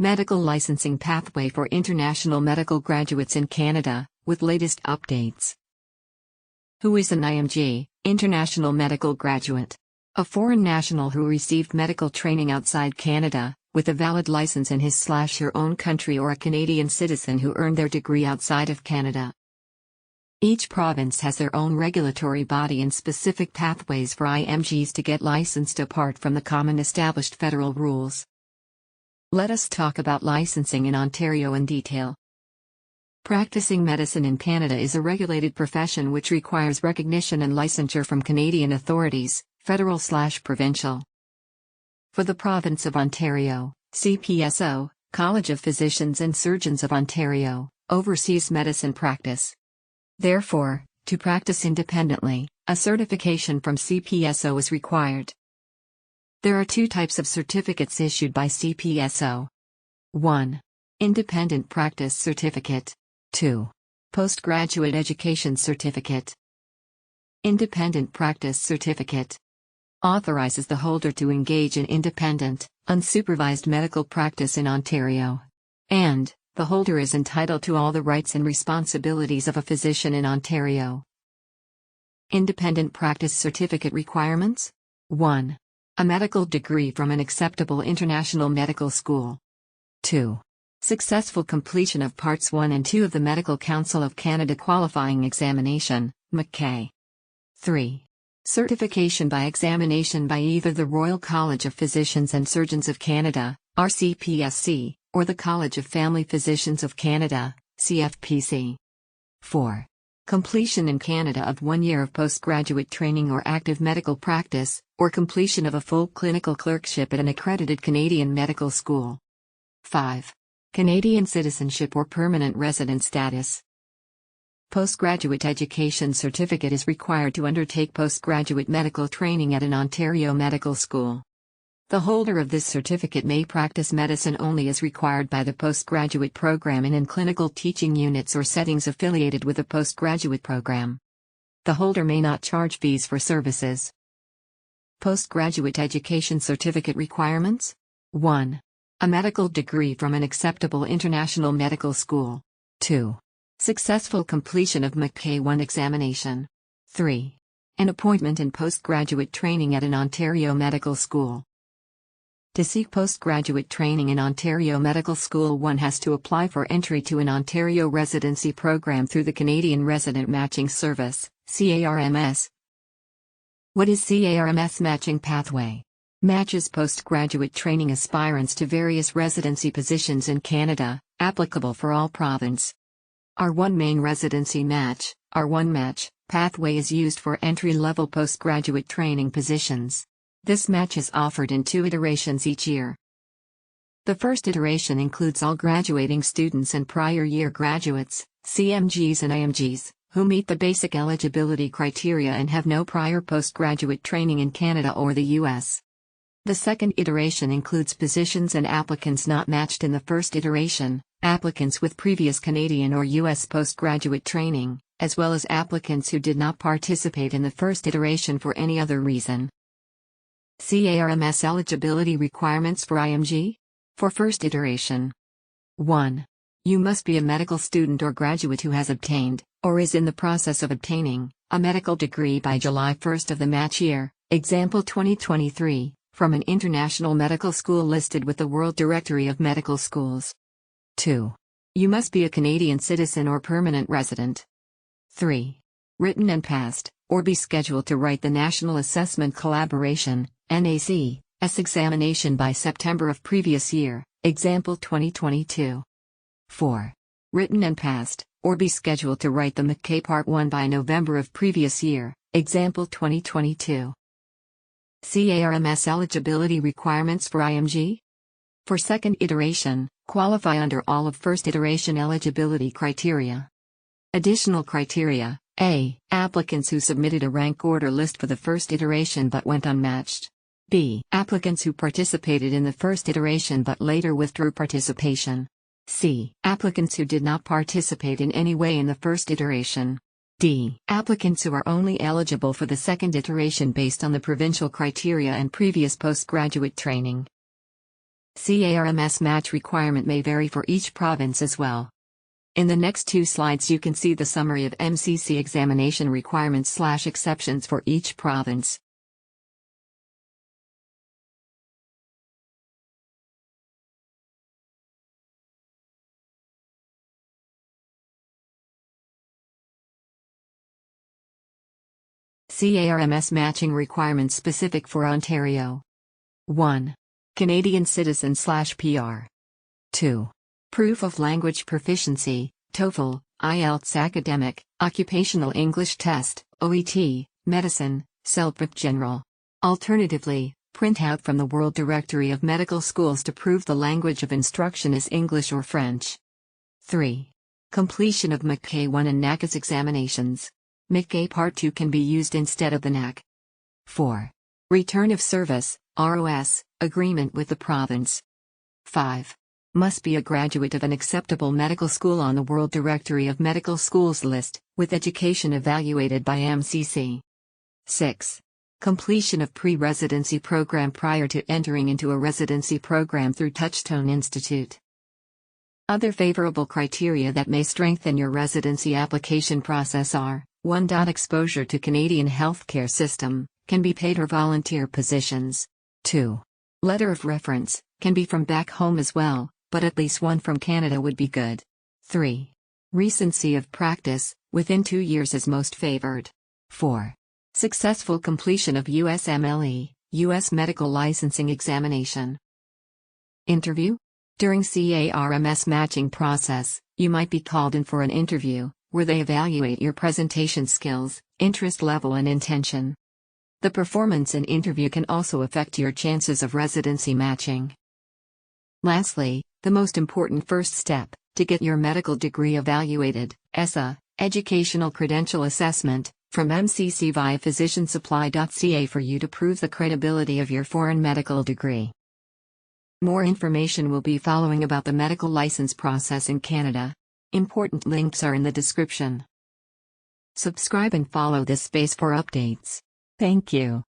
Medical licensing pathway for international medical graduates in Canada, with latest updates. Who is an IMG, International Medical Graduate? A foreign national who received medical training outside Canada, with a valid license in his/her own country, or a Canadian citizen who earned their degree outside of Canada. Each province has their own regulatory body and specific pathways for IMGs to get licensed apart from the common established federal rules. Let us talk about licensing in Ontario in detail. Practicing medicine in Canada is a regulated profession which requires recognition and licensure from Canadian authorities, federal/provincial. For the province of Ontario, CPSO, College of Physicians and Surgeons of Ontario, oversees medicine practice. Therefore, to practice independently, a certification from CPSO is required. There are two types of certificates issued by CPSO. 1. Independent Practice Certificate. 2. Postgraduate Education Certificate. Independent Practice Certificate authorizes the holder to engage in independent, unsupervised medical practice in Ontario. And, the holder is entitled to all the rights and responsibilities of a physician in Ontario. Independent Practice Certificate requirements? 1. A medical degree from an acceptable international medical school. 2. Successful completion of Parts 1 and 2 of the Medical Council of Canada Qualifying Examination, McKay. 3. Certification by examination by either the Royal College of Physicians and Surgeons of Canada, RCPSC, or the College of Family Physicians of Canada, CFPC. 4. Completion in Canada of 1 year of postgraduate training or active medical practice, or completion of a full clinical clerkship at an accredited Canadian medical school. 5. Canadian citizenship or permanent resident status. Postgraduate education certificate is required to undertake postgraduate medical training at an Ontario medical school. The holder of this certificate may practice medicine only as required by the postgraduate program and in clinical teaching units or settings affiliated with the postgraduate program. The holder may not charge fees for services. Postgraduate education certificate requirements? 1. A medical degree from an acceptable international medical school. 2. Successful completion of McKay 1 examination. 3. An appointment in postgraduate training at an Ontario medical school. To seek postgraduate training in Ontario Medical School, one has to apply for entry to an Ontario residency program through the Canadian Resident Matching Service, CaRMS. What is CaRMS Matching Pathway? Matches postgraduate training aspirants to various residency positions in Canada, applicable for all province. R1 Main Residency Match, R1 Match, pathway is used for entry-level postgraduate training positions. This match is offered in 2 iterations each year. The first iteration includes all graduating students and prior year graduates, CMGs and IMGs, who meet the basic eligibility criteria and have no prior postgraduate training in Canada or the US. The second iteration includes positions and applicants not matched in the first iteration, applicants with previous Canadian or US postgraduate training, as well as applicants who did not participate in the first iteration for any other reason. CaRMS eligibility requirements for IMG? For first iteration. 1. You must be a medical student or graduate who has obtained, or is in the process of obtaining, a medical degree by July 1 of the match year, example 2023, from an international medical school listed with the World Directory of Medical Schools. 2. You must be a Canadian citizen or permanent resident. 3. Written and passed, or be scheduled to write the National Assessment Collaboration, NAC, S examination by September of previous year, example 2022. 4. Written and passed, or be scheduled to write the McKay Part 1 by November of previous year, example 2022. CaRMS eligibility requirements for IMG? For second iteration, qualify under all of first iteration eligibility criteria. Additional criteria: A. Applicants who submitted a rank order list for the first iteration but went unmatched. B. Applicants who participated in the first iteration but later withdrew participation. C. Applicants who did not participate in any way in the first iteration. D. Applicants who are only eligible for the second iteration based on the provincial criteria and previous postgraduate training. CaRMS match requirement may vary for each province as well. In the next 2 slides you can see the summary of MCC examination requirements/exceptions for each province. CaRMS matching requirements specific for Ontario. 1. Canadian citizen/PR. 2. Proof of language proficiency, TOEFL, IELTS academic, occupational English test, OET, medicine, CELPIP general. Alternatively, printout from the World Directory of Medical Schools to prove the language of instruction is English or French. 3. Completion of MCA 1 and NACAS examinations. MCA Part 2 can be used instead of the NAC. 4. Return of service, ROS, agreement with the province. 5. Must be a graduate of an acceptable medical school on the World Directory of Medical Schools list, with education evaluated by MCC. 6. Completion of pre-residency program prior to entering into a residency program through Touchstone Institute. Other favorable criteria that may strengthen your residency application process are: 1. Exposure to Canadian healthcare system, can be paid or volunteer positions. 2. Letter of reference, can be from back home as well, but at least one from Canada would be good. 3. Recency of practice, within 2 years is most favored. 4. Successful completion of USMLE, U.S. Medical Licensing Examination. Interview? During CaRMS matching process, you might be called in for an interview, where they evaluate your presentation skills, interest level and intention. The performance in interview can also affect your chances of residency matching. Lastly, the most important first step, to get your medical degree evaluated, ESSA, Educational Credential Assessment, from MCC via physiciansupply.ca for you to prove the credibility of your foreign medical degree. More information will be following about the medical license process in Canada. Important links are in the description. Subscribe and follow this space for updates. Thank you.